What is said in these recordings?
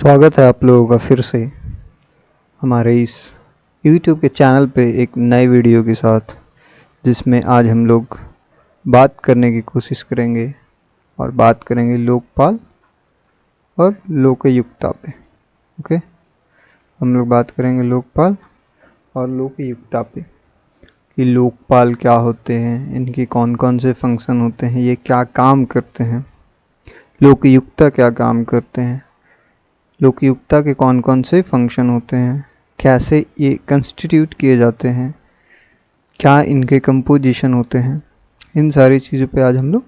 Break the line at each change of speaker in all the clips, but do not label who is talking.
स्वागत है आप लोगों का फिर से हमारे इस YouTube के चैनल पे एक नए वीडियो के साथ, जिसमें आज हम लोग बात करने की कोशिश करेंगे और बात करेंगे लोकपाल और लोकयुक्ता पे। ओके, हम लोग बात करेंगे लोकपाल और लोकयुक्ता पे कि लोकपाल क्या होते हैं, इनके कौन कौन से फंक्शन होते हैं, ये क्या काम करते हैं, लोकयुक्ता क्या काम करते हैं, लोकयुक्ता के कौन कौन से फंक्शन होते हैं, कैसे ये कंस्टिट्यूट किए जाते हैं, क्या इनके कंपोजिशन होते हैं, इन सारी चीज़ों पे आज हम लोग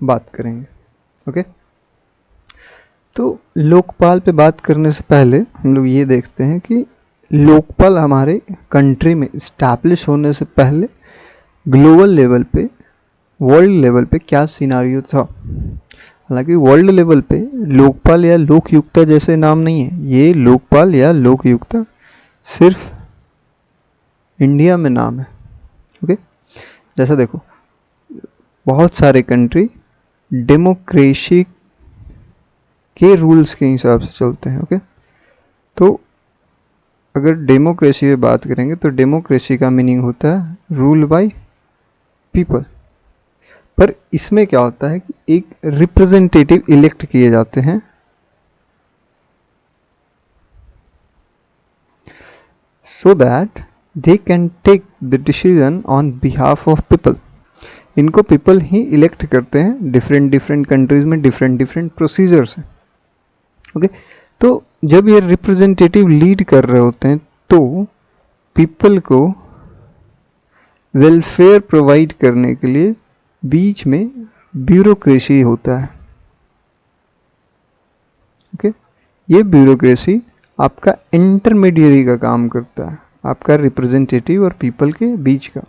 बात करेंगे। ओके, तो लोकपाल पे बात करने से पहले हम लोग ये देखते हैं कि लोकपाल हमारे कंट्री में इस्टेब्लिश होने से पहले ग्लोबल लेवल पे, वर्ल्ड लेवल पे क्या सिनारियो था। हालांकि वर्ल्ड लेवल पे लोकपाल या लोकयुक्ता जैसे नाम नहीं है, ये लोकपाल या लोकयुक्ता सिर्फ इंडिया में नाम है। ओके, जैसा देखो बहुत सारे कंट्री डेमोक्रेसी के रूल्स के हिसाब से चलते हैं। ओके, तो अगर डेमोक्रेसी में बात करेंगे तो डेमोक्रेसी का मीनिंग होता है रूल बाय पीपल। पर इसमें क्या होता है कि एक रिप्रेजेंटेटिव इलेक्ट किए जाते हैं so that they can take the decision on behalf of people. इनको पीपल ही इलेक्ट करते हैं। डिफरेंट कंट्रीज में डिफरेंट प्रोसीजर्स हैं। ओके, तो जब ये रिप्रेजेंटेटिव लीड कर रहे होते हैं तो पीपल को वेलफेयर प्रोवाइड करने के लिए बीच में ब्यूरोक्रेसी होता है। ओके, ये ब्यूरोक्रेसी आपका इंटरमीडियरी का काम करता है, आपका रिप्रेजेंटेटिव और पीपल के बीच का।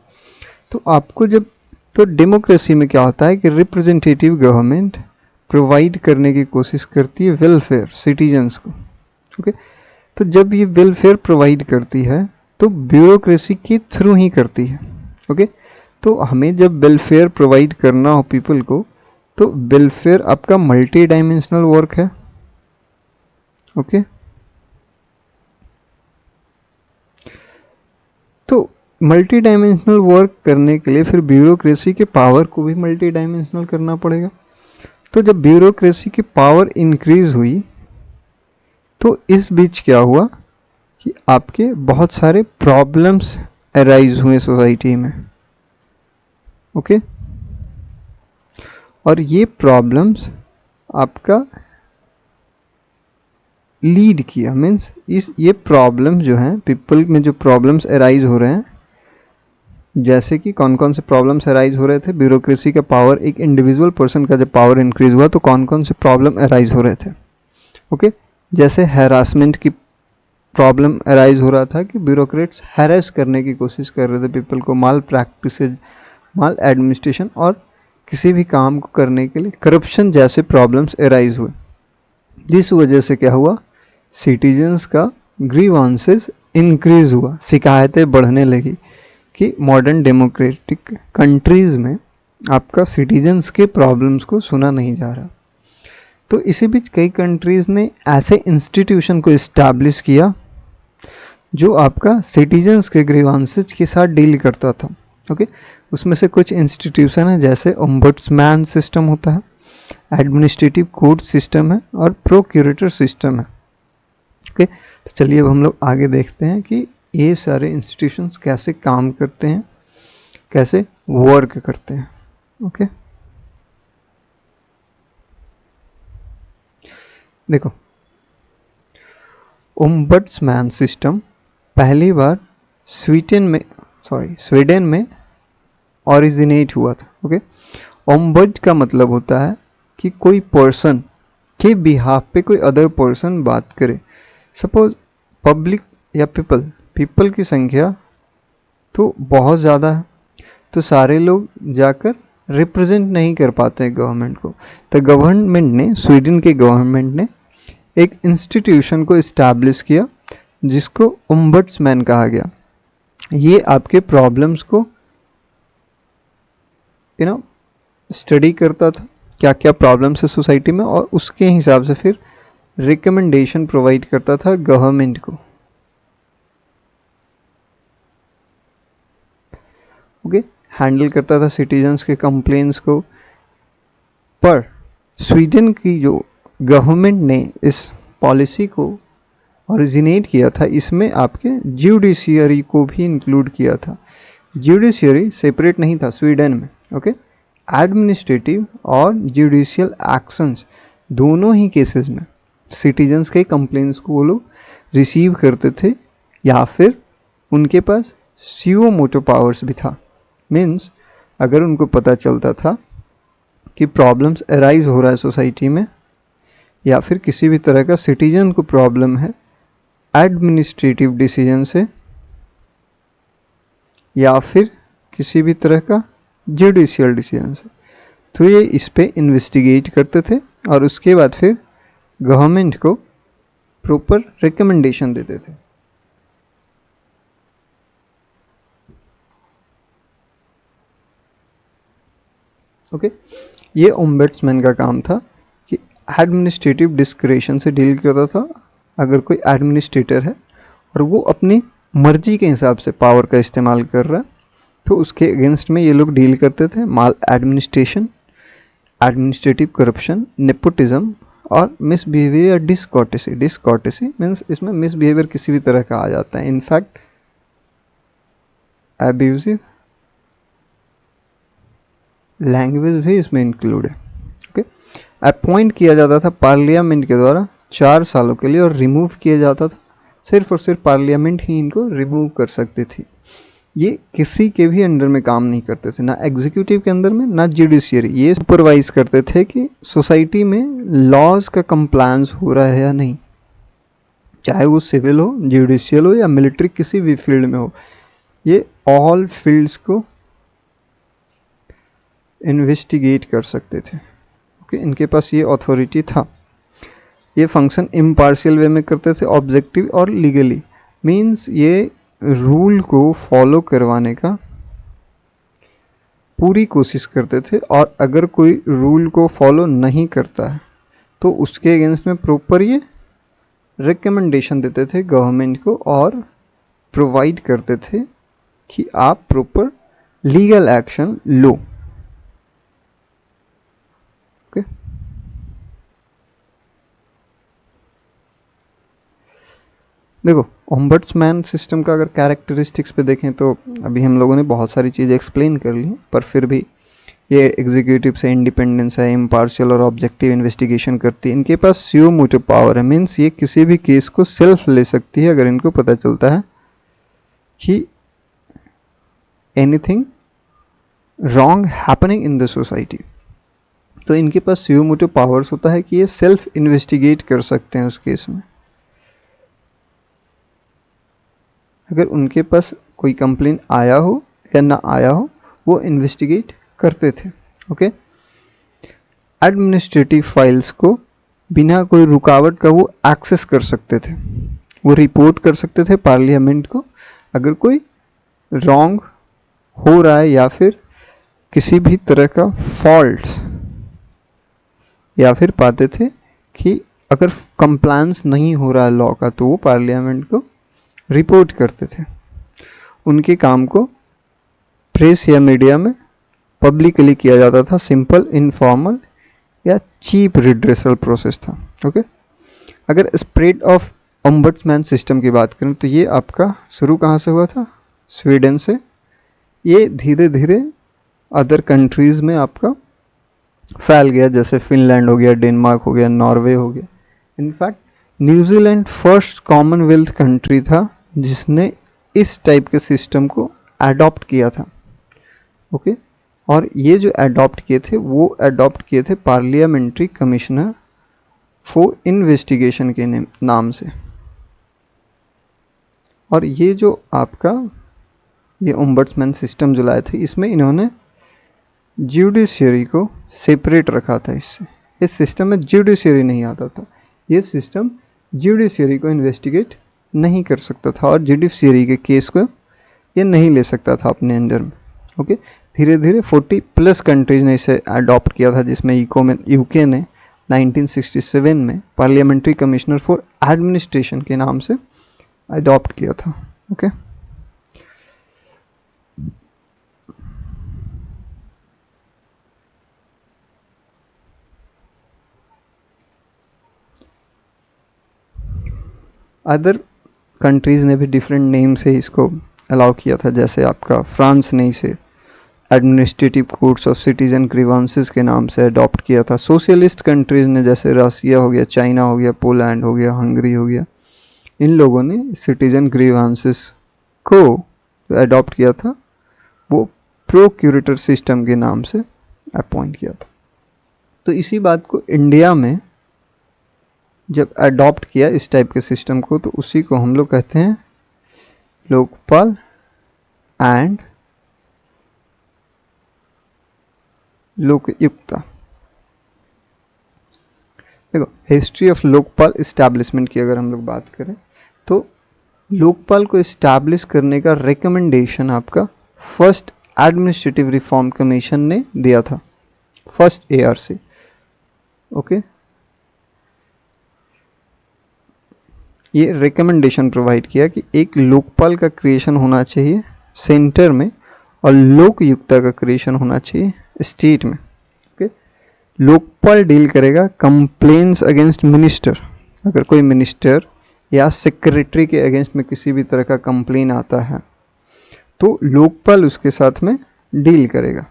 तो आपको जब तो डेमोक्रेसी में क्या होता है कि रिप्रेजेंटेटिव गवर्नमेंट प्रोवाइड करने की कोशिश करती है वेलफेयर सिटीजन्स को। ओके, तो जब ये वेलफेयर प्रोवाइड करती है तो ब्यूरोक्रेसी के थ्रू ही करती है। ओके, तो हमें जब वेलफेयर प्रोवाइड करना हो पीपल को, तो वेलफेयर आपका मल्टी डायमेंशनल वर्क है। ओके, तो मल्टी डायमेंशनल वर्क करने के लिए फिर ब्यूरोक्रेसी के पावर को भी मल्टी डायमेंशनल करना पड़ेगा। तो जब ब्यूरोक्रेसी की पावर इंक्रीज हुई तो इस बीच क्या हुआ कि आपके बहुत सारे प्रॉब्लम्स अराइज हुए सोसाइटी में। ओके, और ये प्रॉब्लम्स आपका लीड किया, मीन्स ये प्रॉब्लम जो हैं पीपल में, जो प्रॉब्लम्स अराइज हो रहे हैं, जैसे कि कौन कौन से प्रॉब्लम्स अराइज हो रहे थे। ब्यूरोक्रेसी का पावर, एक इंडिविजुअल पर्सन का जब पावर इंक्रीज हुआ तो कौन कौन से प्रॉब्लम अराइज हो रहे थे। ओके, जैसे हैरासमेंट की प्रॉब्लम अराइज हो रहा था कि ब्यूरोक्रेट्स हैरेस करने की कोशिश कर रहे थे पीपल को, माल प्रैक्टिसेज, माल एडमिनिस्ट्रेशन और किसी भी काम को करने के लिए करप्शन जैसे प्रॉब्लम्स अराइज हुए। जिस वजह से क्या हुआ, सिटीजन्स का ग्रीवांसेस इंक्रीज हुआ, शिकायतें बढ़ने लगी कि मॉडर्न डेमोक्रेटिक कंट्रीज़ में आपका सिटीजन्स के प्रॉब्लम्स को सुना नहीं जा रहा। तो इसी बीच कई कंट्रीज़ ने ऐसे इंस्टीट्यूशन को इस्टेब्लिश किया जो आपका सिटीजन्स के ग्रीवांसेस के साथ डील करता था। ओके, उसमें से कुछ इंस्टीट्यूशन है, जैसे ओम्बड्समैन सिस्टम होता है, एडमिनिस्ट्रेटिव कोर्ट सिस्टम है और प्रोक्यूरेटर सिस्टम है। ओके, तो चलिए अब हम लोग आगे देखते हैं कि ये सारे इंस्टीट्यूशंस कैसे काम करते हैं, कैसे वर्क करते हैं। ओके, देखो ओम्बड्समैन सिस्टम पहली बार स्वीडन में ओरिजिनेट हुआ था। ओके, ओम्बड का मतलब होता है कि कोई पर्सन के बिहाफ पे कोई अदर पर्सन बात करे। सपोज पब्लिक या पीपल की संख्या तो बहुत ज़्यादा है, तो सारे लोग जाकर रिप्रेजेंट नहीं कर पाते हैं गवर्नमेंट को। तो गवर्नमेंट ने, स्वीडन के गवर्नमेंट ने एक इंस्टीट्यूशन को इस्टेब्लिश किया जिसको ओम्बड्समैन कहा गया। ये आपके प्रॉब्लम्स को स्टडी करता था, क्या क्या प्रॉब्लम्स है सोसाइटी में, और उसके हिसाब से फिर रिकमेंडेशन प्रोवाइड करता था गवर्नमेंट को। ओके, हैंडल करता था सिटीजन्स के कंप्लेंट्स को। पर स्वीडन की जो गवर्नमेंट ने इस पॉलिसी को ओरिजिनेट किया था, इसमें आपके जुडिशियरी को भी इंक्लूड किया था। जुडिशियरी सेपरेट नहीं था स्वीडन में। ओके, एडमिनिस्ट्रेटिव और जुडिशियल एक्शंस दोनों ही केसेस में सिटीजन्स के कंप्लेंट्स को वो लोग रिसीव करते थे, या फिर उनके पास सुओ मोटो पावर्स भी था। मीन्स अगर उनको पता चलता था कि प्रॉब्लम्स अराइज हो रहा है सोसाइटी में, या फिर किसी भी तरह का सिटीजन को प्रॉब्लम है एडमिनिस्ट्रेटिव डिसीजन से, या फिर किसी भी तरह का जुडिशियल डिसीजन से, तो ये इस पे इन्वेस्टिगेट करते थे और उसके बाद फिर गवर्नमेंट को प्रॉपर रिकमेंडेशन देते थे। ओके, ये ओम्बड्समैन का काम था कि एडमिनिस्ट्रेटिव डिस्क्रेशन से डील करता था। अगर कोई एडमिनिस्ट्रेटर है और वो अपनी मर्जी के हिसाब से पावर का इस्तेमाल कर रहा है, तो उसके अगेंस्ट में ये लोग डील करते थे। माल एडमिनिस्ट्रेशन, एडमिनिस्ट्रेटिव करप्शन, नेपोटिज्म और मिसबिहेवियर या डिसकॉर्टेसी। डिसकॉर्टेसी मीन्स इसमें मिसबिहेवियर किसी भी तरह का आ जाता है। इनफैक्ट एब्यूजिव लैंग्वेज भी इसमें इंक्लूड है। ओके, अपॉइंट किया जाता था पार्लियामेंट के द्वारा 4 सालों के लिए और रिमूव किया जाता था। सिर्फ और सिर्फ पार्लियामेंट ही इनको रिमूव कर सकती थी। ये किसी के भी अंडर में काम नहीं करते थे, ना एग्जीक्यूटिव के अंदर में ना जुडिशियरी। ये सुपरवाइज करते थे कि सोसाइटी में लॉज का कंप्लायंस हो रहा है या नहीं, चाहे वो सिविल हो, जुडिशियल हो या मिलिट्री, किसी भी फील्ड में हो। ये ऑल फील्ड्स को इन्वेस्टिगेट कर सकते थे। ओके, इनके पास ये अथॉरिटी था। ये फंक्शन इम्पार्शियल वे में करते थे, ऑब्जेक्टिव और लीगली। मीन्स ये रूल को फॉलो करवाने का पूरी कोशिश करते थे, और अगर कोई रूल को फॉलो नहीं करता है तो उसके अगेंस्ट में प्रॉपर ये रिकमेंडेशन देते थे गवर्नमेंट को, और प्रोवाइड करते थे कि आप प्रॉपर लीगल एक्शन लो। देखो, ओम्बड्समैन सिस्टम का अगर कैरेक्टरिस्टिक्स पे देखें तो अभी हम लोगों ने बहुत सारी चीज़ें एक्सप्लेन कर ली, पर फिर भी ये एग्जीक्यूटिव से इंडिपेंडेंस है, इम्पार्शियल और ऑब्जेक्टिव इन्वेस्टिगेशन करती है, इनके पास सुओ मोटो पावर है। मीन्स ये किसी भी केस को सेल्फ ले सकती है अगर इनको पता चलता है कि anything wrong happening in the society. तो इनके पास सुओ मोटो पावर्स होता है कि ये सेल्फ इन्वेस्टिगेट कर सकते हैं उस केस में। अगर उनके पास कोई कंप्लेन आया हो या ना आया हो, वो इन्वेस्टिगेट करते थे। ओके, एडमिनिस्ट्रेटिव फाइल्स को बिना कोई रुकावट का वो एक्सेस कर सकते थे। वो रिपोर्ट कर सकते थे पार्लियामेंट को अगर कोई रॉन्ग हो रहा है, या फिर किसी भी तरह का फॉल्ट्स, या फिर पाते थे कि अगर कंप्लायंस नहीं हो रहा है लॉ का, तो वो पार्लियामेंट को रिपोर्ट करते थे। उनके काम को प्रेस या मीडिया में पब्लिकली किया जाता था। सिंपल, इनफॉर्मल या चीप रिड्रेसल प्रोसेस था। ओके, अगर स्प्रेड ऑफ ओम्बड्समैन सिस्टम की बात करें तो ये आपका शुरू कहाँ से हुआ था? स्वीडन से। ये धीरे धीरे अदर कंट्रीज़ में आपका फैल गया, जैसे फिनलैंड हो गया, डेनमार्क हो गया, नॉर्वे हो गया। In fact New Zealand first Commonwealth country था जिसने इस टाइप के सिस्टम को अडॉप्ट किया था। ओके, और ये जो अडॉप्ट किए थे वो अडॉप्ट किए थे पार्लियामेंट्री कमिश्नर फॉर इन्वेस्टिगेशन के नाम से। और ये जो आपका ये ओम्बड्समैन सिस्टम जो लाए थे, इसमें इन्होंने जुडिशियरी को सेपरेट रखा था। इससे इस सिस्टम में जुडिशियरी नहीं आता था। ये सिस्टम जुडिशियरी को इन्वेस्टिगेट नहीं कर सकता था और जुडिशियरी के केस को ये नहीं ले सकता था अपने अंडर में। ओके, धीरे धीरे 40+ कंट्रीज ने इसे अडॉप्ट किया था, जिसमें यूके ने 1967 में पार्लियामेंट्री कमिश्नर फॉर एडमिनिस्ट्रेशन के नाम से अडॉप्ट किया था। ओके अदर कंट्रीज़ ने भी डिफरेंट नेम से इसको अलाउ किया था, जैसे आपका फ्रांस ने इसे administrative courts of citizen grievances के नाम से अडॉप्ट किया था। सोशलिस्ट कंट्रीज़ ने जैसे रसिया हो गया, चाइना हो गया, पोलैंड हो गया, हंगरी हो गया, इन लोगों ने सिटीजन ग्रीवांसेस को अडॉप्ट किया था, वो प्रोक्यूरेटर सिस्टम के नाम से अपॉइंट किया था। तो इसी बात को इंडिया में जब अडॉप्ट किया इस टाइप के सिस्टम को, तो उसी को हम लोग कहते हैं लोकपाल एंड लोकयुक्ता। देखो, हिस्ट्री ऑफ लोकपाल इस्टेब्लिशमेंट की अगर हम लोग बात करें तो लोकपाल को इस्टेब्लिश करने का रिकमेंडेशन आपका फर्स्ट एडमिनिस्ट्रेटिव रिफॉर्म कमीशन ने दिया था, फर्स्ट ARC। ओके, ये रिकमेंडेशन प्रोवाइड किया कि एक लोकपाल का क्रिएशन होना चाहिए सेंटर में और लोकयुक्ता का क्रिएशन होना चाहिए स्टेट में। ओके, लोकपाल डील करेगा कंप्लेंट्स अगेंस्ट मिनिस्टर। अगर कोई मिनिस्टर या सेक्रेटरी के अगेंस्ट में किसी भी तरह का कंप्लेन आता है तो लोकपाल उसके साथ में डील करेगा।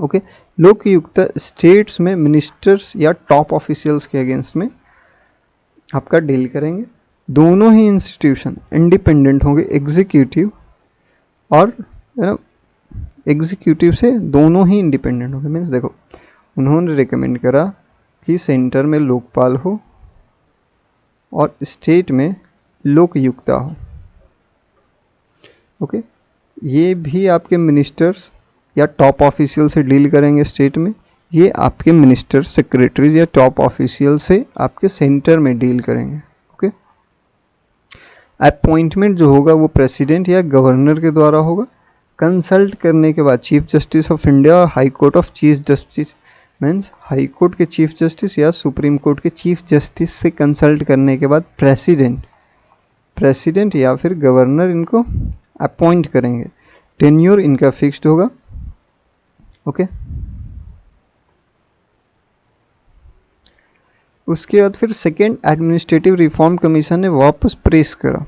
ओके, लोकयुक्ता स्टेट्स में मिनिस्टर्स या टॉप ऑफिशियल्स के अगेंस्ट में आपका डील करेंगे। दोनों ही इंस्टीट्यूशन इंडिपेंडेंट होंगे, एग्जीक्यूटिव और एग्जीक्यूटिव से दोनों ही इंडिपेंडेंट होंगे। मीन्स देखो, उन्होंने रिकमेंड करा कि सेंटर में लोकपाल हो और स्टेट में लोकयुक्ता हो। ओके, ये भी आपके मिनिस्टर्स या टॉप ऑफिशियल से डील करेंगे स्टेट में, ये आपके मिनिस्टर, सेक्रेटरीज या टॉप ऑफिशियल से आपके सेंटर में डील करेंगे। ओके, अपॉइंटमेंट जो होगा वो प्रेसिडेंट या गवर्नर के द्वारा होगा, कंसल्ट करने के बाद चीफ जस्टिस ऑफ इंडिया और high court of chief justice, means high court के चीफ जस्टिस या सुप्रीम कोर्ट के चीफ जस्टिस से कंसल्ट करने के बाद प्रेसिडेंट या फिर गवर्नर इनको अपॉइंट करेंगे। टेन्योर इनका फिक्स्ड होगा। ओके, उसके बाद फिर सेकेंड एडमिनिस्ट्रेटिव रिफॉर्म कमीशन ने वापस प्रेस करा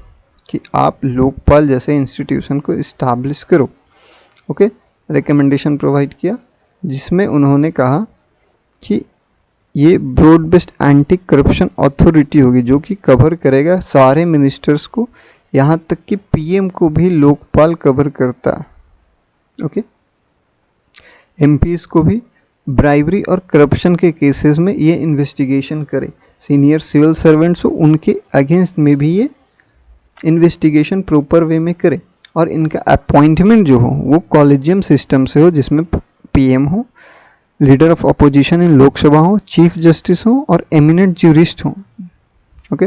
कि आप लोकपाल जैसे इंस्टीट्यूशन को इस्टेब्लिश करो। ओके, रिकमेंडेशन प्रोवाइड किया जिसमें उन्होंने कहा कि ये broad based anti corruption authority होगी जो कि कवर करेगा सारे मिनिस्टर्स को, यहाँ तक कि PM को भी लोकपाल कवर करता है। ओके, MPs को भी ब्राइबरी और करप्शन के केसेस में ये इन्वेस्टिगेशन करे। सीनियर सिविल सर्वेंट्स हो उनके अगेंस्ट में भी ये इन्वेस्टिगेशन प्रॉपर वे में करे, और इनका अपॉइंटमेंट जो हो वो कॉलेजियम सिस्टम से हो, जिसमें PM हो, leader of opposition in Lok Sabha हो, चीफ जस्टिस हो और एमिनेंट ज्यूरिस्ट हो। ओके,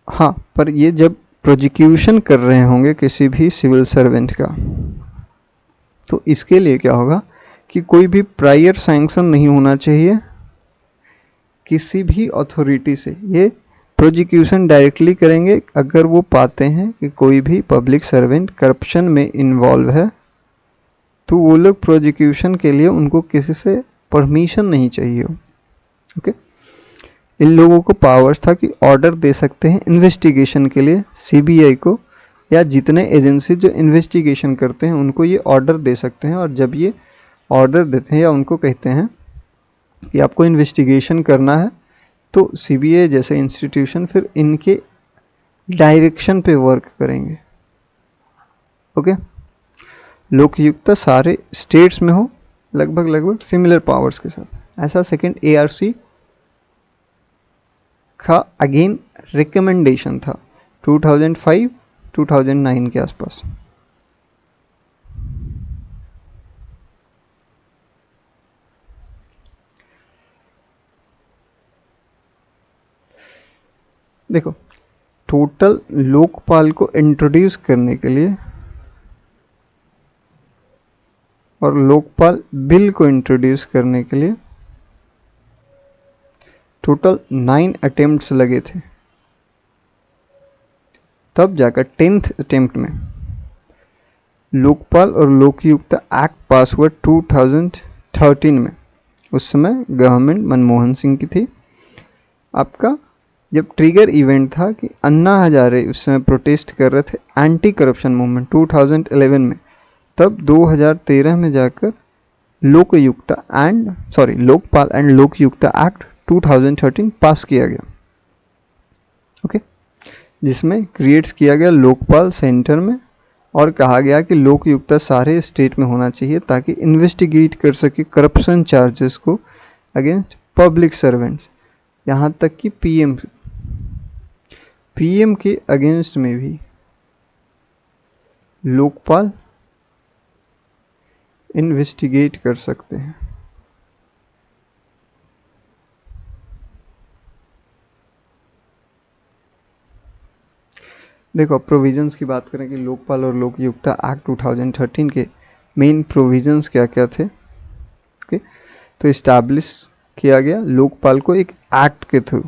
हाँ, पर ये जब प्रोजिक्यूशन कर रहे होंगे किसी भी सिविल सर्वेंट का, तो इसके लिए क्या होगा कि कोई भी प्रायर सैंक्शन नहीं होना चाहिए किसी भी अथॉरिटी से। ये प्रोजिक्यूशन डायरेक्टली करेंगे अगर वो पाते हैं कि कोई भी पब्लिक सर्वेंट करप्शन में इन्वॉल्व है, तो वो लोग प्रोजिक्यूशन के लिए उनको किसी से परमिशन नहीं चाहिए हो। ओके, इन लोगों को पावर्स था कि ऑर्डर दे सकते हैं इन्वेस्टिगेशन के लिए CBI को, या जितने एजेंसी जो इन्वेस्टिगेशन करते हैं उनको ये ऑर्डर दे सकते हैं। और जब ये ऑर्डर देते हैं या उनको कहते हैं कि आपको इन्वेस्टिगेशन करना है, तो CBI जैसे इंस्टीट्यूशन फिर इनके डायरेक्शन पे वर्क करेंगे। ओके, लोकयुक्ता सारे स्टेट्स में हो लगभग सिमिलर पावर्स के साथ। ऐसा सेकेंड ARC का अगेन रिकमेंडेशन था 2005-2009 के आसपास। देखो, टोटल लोकपाल को इंट्रोड्यूस करने के लिए और लोकपाल बिल को इंट्रोड्यूस करने के लिए टोटल 9 अटेम्प्ट्स लगे थे, तब जाकर 10th अटेम्प्ट में लोकपाल और लोकयुक्ता एक्ट पास हुआ 2013 में। उस समय गवर्नमेंट मनमोहन सिंह की थी। आपका जब ट्रिगर इवेंट था कि अन्ना हजारे उस समय प्रोटेस्ट कर रहे थे एंटी करप्शन मूवमेंट 2011 में, तब 2013 में जाकर लोकपाल एंड लोकयुक्ता एक्ट 2013 पास किया गया। ओके, जिसमें क्रिएट्स किया गया लोकपाल सेंटर में और कहा गया कि लोकयुक्ता सारे स्टेट में होना चाहिए ताकि इन्वेस्टिगेट कर सके करप्शन चार्जेस को अगेंस्ट पब्लिक सर्वेंट्स। यहाँ तक कि पीएम के अगेंस्ट में भी लोकपाल इन्वेस्टिगेट कर सकते हैं। देखो, प्रोविजंस की बात करें कि लोकपाल और लोकयुक्ता एक्ट 2013 के मेन प्रोविजंस क्या क्या थे। ओके, तो इस्टेब्लिश किया गया लोकपाल को एक एक्ट के थ्रू।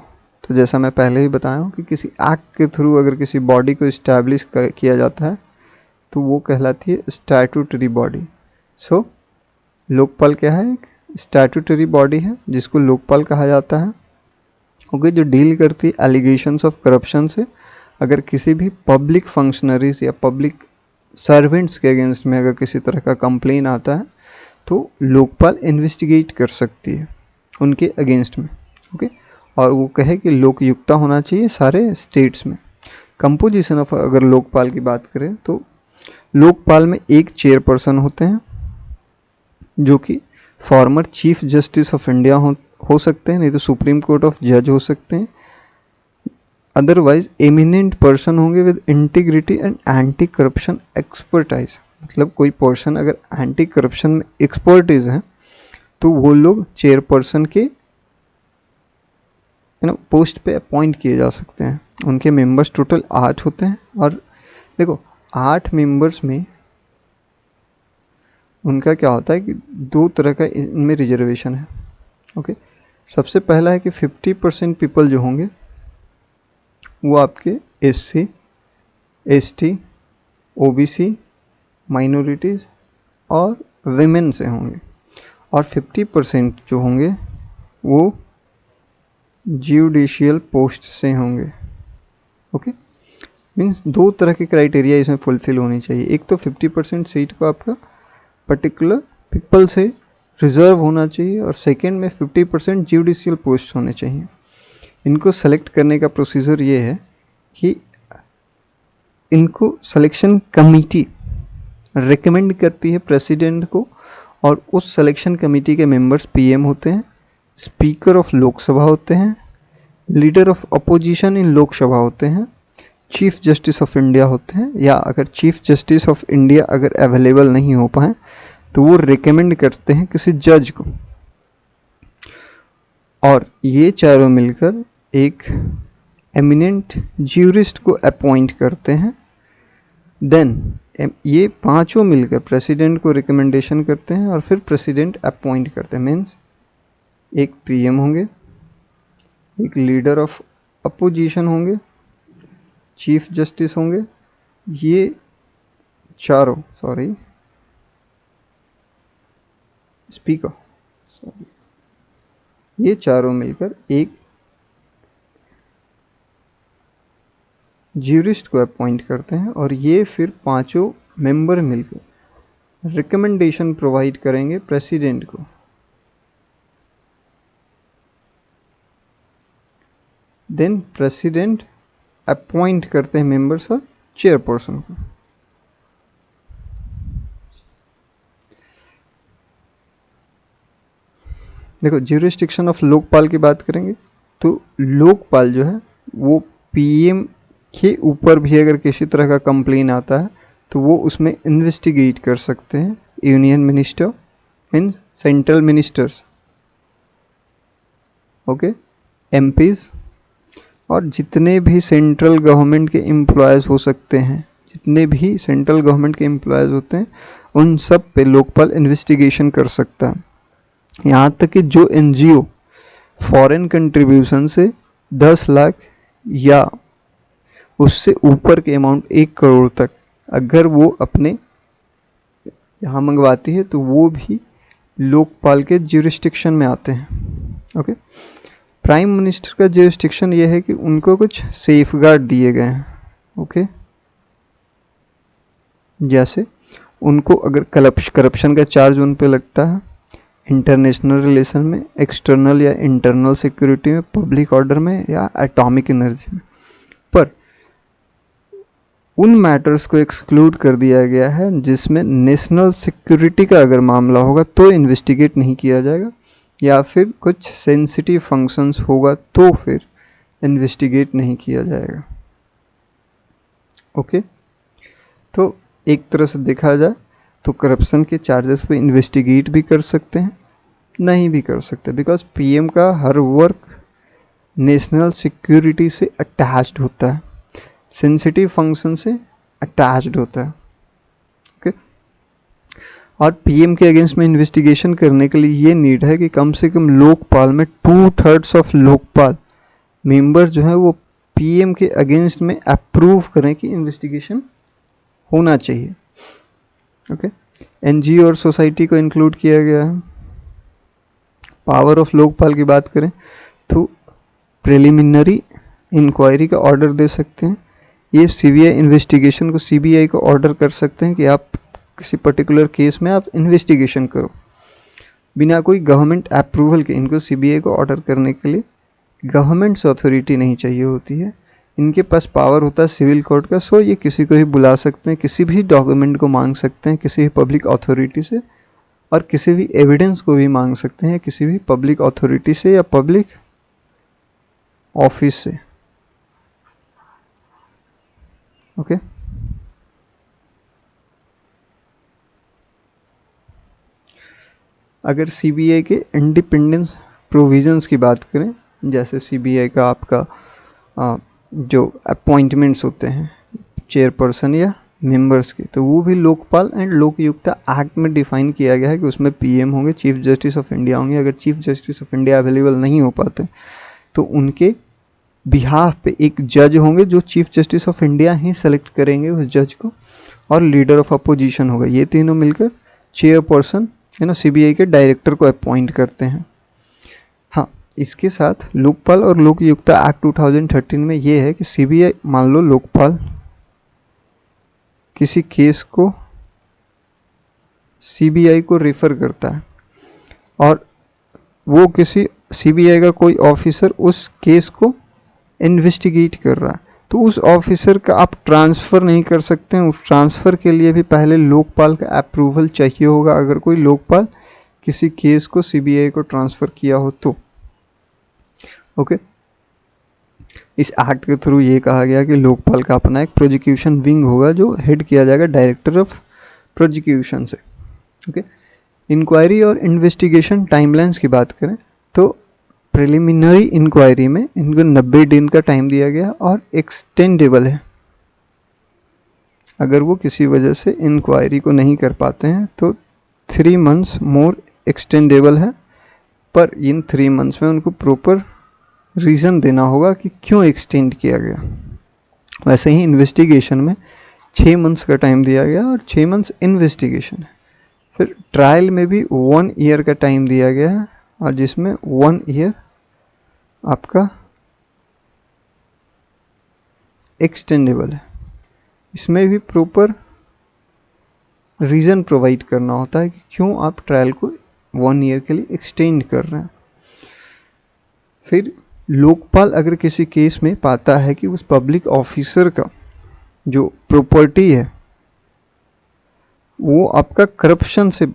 तो जैसा मैं पहले ही बताया हूँ कि किसी एक्ट के थ्रू अगर किसी बॉडी को इस्टेब्लिश किया जाता है तो वो कहलाती है स्टैट्यूटरी बॉडी। सो लोकपाल क्या है? एक स्टैट्यूटरी बॉडी है जिसको लोकपाल कहा जाता है। ओके, जो डील करती है एलिगेशंस ऑफ करप्शन से। अगर किसी भी पब्लिक फंक्शनरीज या पब्लिक सर्वेंट्स के अगेंस्ट में अगर किसी तरह का कंप्लेन आता है तो लोकपाल इन्वेस्टिगेट कर सकती है उनके अगेंस्ट में। ओके, और वो कहे कि लोकयुक्ता होना चाहिए सारे स्टेट्स में। कंपोजिशन ऑफ अगर लोकपाल की बात करें तो लोकपाल में एक चेयरपर्सन होते हैं जो कि former chief justice of India हो सकते हैं, नहीं तो सुप्रीम कोर्ट ऑफ जज हो सकते हैं। अदरवाइज एमिनेंट पर्सन होंगे with integrity and anti corruption expertise. मतलब कोई पर्सन अगर एंटी करप्शन में एक्सपर्टीज है तो वो लोग चेयरपर्सन के पोस्ट पे अपॉइंट किए जा सकते हैं। उनके मेंबर्स टोटल 8 होते हैं। और देखो, 8 मेंबर्स में उनका क्या होता है कि 2 तरह का इनमें रिजर्वेशन है। ओके, सबसे पहला है कि 50% पीपल जो होंगे वो आपके SC, ST, OBC, माइनॉरिटीज़ और विमेन से होंगे। और 50% जो होंगे वो ज्यूडिशियल पोस्ट से होंगे। ओके, मीन्स 2 तरह के क्राइटेरिया इसमें फुलफिल होनी चाहिए। एक तो 50% सीट को आपका पर्टिकुलर पीपल से रिजर्व होना चाहिए और सेकेंड में 50% ज्यूडिशियल पोस्ट होने चाहिए। इनको सेलेक्ट करने का प्रोसीजर ये है कि इनको सिलेक्शन कमेटी रिकमेंड करती है प्रेसिडेंट को, और उस सिलेक्शन कमेटी के मेंबर्स पीएम होते हैं, स्पीकर ऑफ लोकसभा होते हैं, leader of opposition in Lok Sabha होते हैं, चीफ जस्टिस ऑफ इंडिया होते हैं, या अगर चीफ जस्टिस ऑफ इंडिया अगर अवेलेबल नहीं हो पाए तो वो रिकमेंड करते हैं किसी जज को। और ये चारों मिलकर एक एमिनेंट ज्यूरिस्ट को अपॉइंट करते हैं। देन ये पांचों मिलकर प्रेसिडेंट को रिकमेंडेशन करते हैं और फिर प्रेसिडेंट अपॉइंट करते हैं। मीन्स एक पीएम होंगे, एक लीडर ऑफ अपोजिशन होंगे, चीफ जस्टिस होंगे, ये चारों स्पीकर, ये चारों मिलकर एक ज्यूरिस्ट को अपॉइंट करते हैं और ये फिर पांचों मेंबर मिलकर रिकमेंडेशन प्रोवाइड करेंगे प्रेसिडेंट को। देन प्रेसिडेंट अपॉइंट करते हैं मेंबर्स और चेयरपर्सन को। देखो, ज्यूरिस्डिक्शन ऑफ लोकपाल की बात करेंगे तो लोकपाल जो है वो पीएम के ऊपर भी अगर किसी तरह का कंप्लेन आता है तो वो उसमें इन्वेस्टिगेट कर सकते हैं। Union minister in central ministers, okay, MPs और जितने भी सेंट्रल गवर्नमेंट के एम्प्लॉयज़ हो सकते हैं, जितने भी सेंट्रल गवर्नमेंट के एम्प्लॉयज़ होते हैं उन सब पे लोकपाल इन्वेस्टिगेशन कर सकता है। यहाँ तक कि जो एनजीओ फॉरेन कंट्रीब्यूशन से 10 लाख या उससे ऊपर के अमाउंट 1 करोड़ तक अगर वो अपने यहाँ मंगवाती है तो वो भी लोकपाल के ज्यूरिस्डिक्शन में आते हैं। ओके, प्राइम मिनिस्टर का ज्यूरिस्डिक्शन ये है कि उनको कुछ सेफगार्ड दिए गए हैं। ओके, जैसे उनको अगर करप्शन का चार्ज उन पे लगता है, इंटरनेशनल रिलेशन में, एक्सटर्नल या इंटरनल सिक्योरिटी में, पब्लिक ऑर्डर में या एटॉमिक एनर्जी में, पर उन मैटर्स को एक्सक्लूड कर दिया गया है जिसमें नेशनल सिक्योरिटी का अगर मामला होगा तो इन्वेस्टिगेट नहीं किया जाएगा, या फिर कुछ सेंसिटिव फंक्शंस होगा तो फिर इन्वेस्टिगेट नहीं किया जाएगा। ओके, तो एक तरह से देखा जाए तो करप्शन के चार्जेस पे इन्वेस्टिगेट भी कर सकते हैं, नहीं भी कर सकते, बिकॉज पीएम का हर वर्क नेशनल सिक्योरिटी से अटैच्ड होता है, सेंसिटिव फंक्शन से अटैच्ड होता है। ओके, और पीएम के अगेंस्ट में इन्वेस्टिगेशन करने के लिए ये नीड है कि कम से कम लोकपाल में 2/3 ऑफ लोकपाल मेंबर जो है वो पीएम के अगेंस्ट में अप्रूव करें कि इन्वेस्टिगेशन होना चाहिए। ओके, एनजीओ और सोसाइटी को इंक्लूड किया गया है। पावर ऑफ लोकपाल की बात करें तो प्रिलिमिनरी इंक्वायरी का ऑर्डर दे सकते हैं, ये सीबीआई इन्वेस्टिगेशन को सीबीआई को ऑर्डर कर सकते हैं कि आप किसी पर्टिकुलर केस में आप इन्वेस्टिगेशन करो, बिना कोई गवर्नमेंट अप्रूवल के। इनको सीबीआई को ऑर्डर करने के लिए गवर्नमेंट से अथॉरिटी नहीं चाहिए होती है, इनके पास पावर होता है सिविल कोर्ट का। सो ये किसी को भी बुला सकते हैं, किसी भी डॉक्यूमेंट को मांग सकते हैं किसी भी पब्लिक अथॉरिटी से, और किसी भी एविडेंस को भी मांग सकते हैं किसी भी पब्लिक अथॉरिटी से या पब्लिक ऑफिस से। ओके, अगर सीबीआई के इंडिपेंडेंस प्रोविजंस की बात करें, जैसे सीबीआई का आपका जो अपॉइंटमेंट्स होते हैं चेयरपर्सन या मेंबर्स के, तो वो भी लोकपाल एंड लोकयुक्ता एक्ट में डिफाइन किया गया है कि उसमें पीएम होंगे, चीफ जस्टिस ऑफ इंडिया होंगे। अगर chief justice of India available नहीं हो पाते तो उनके बिहाफ पे एक जज होंगे जो chief justice of India he select करेंगे उस जज को, और लीडर ऑफ अपोजिशन होगा। ये तीनों मिलकर चेयरपर्सन सीबीआई के डायरेक्टर को अपॉइंट करते हैं। हाँ, इसके साथ लोकपाल और लोकयुक्ता एक्ट 2013 में ये है कि सीबीआई, मान लो लोकपाल किसी केस को सीबीआई को रेफर करता है और वो किसी सीबीआई का कोई ऑफिसर उस केस को इन्वेस्टिगेट कर रहा है, तो उस ऑफिसर का आप ट्रांसफ़र नहीं कर सकते हैं। उस ट्रांसफ़र के लिए भी पहले लोकपाल का अप्रूवल चाहिए होगा, अगर कोई लोकपाल किसी केस को सीबीआई को ट्रांसफ़र किया हो तो। ओके, इस एक्ट के थ्रू ये कहा गया कि लोकपाल का अपना एक प्रोसिक्यूशन विंग होगा जो हेड किया जाएगा डायरेक्टर ऑफ प्रोसिक्यूशन से। ओके, इंक्वायरी और इन्वेस्टिगेशन टाइमलाइंस की बात करें तो प्रिलिमिनरी इंक्वायरी में इनको 90 दिन का टाइम दिया गया और एक्सटेंडेबल है। अगर वो किसी वजह से इंक्वायरी को नहीं कर पाते हैं तो 3 मंथ्स मोर एक्सटेंडेबल है, पर इन 3 मंथ्स में उनको प्रॉपर रीज़न देना होगा कि क्यों एक्सटेंड किया गया। वैसे ही इन्वेस्टिगेशन में 6 मंथ्स का टाइम दिया गया और 6 मंथ्स इन्वेस्टिगेशन है। फिर ट्रायल में भी 1 ईयर का टाइम दिया गया है और जिसमें 1 ईयर आपका एक्सटेंडेबल है। इसमें भी प्रॉपर रीज़न प्रोवाइड करना होता है कि क्यों आप ट्रायल को 1 ईयर के लिए एक्सटेंड कर रहे हैं। फिर लोकपाल अगर किसी केस में पाता है कि उस पब्लिक ऑफिसर का जो प्रॉपर्टी है वो आपका करप्शन से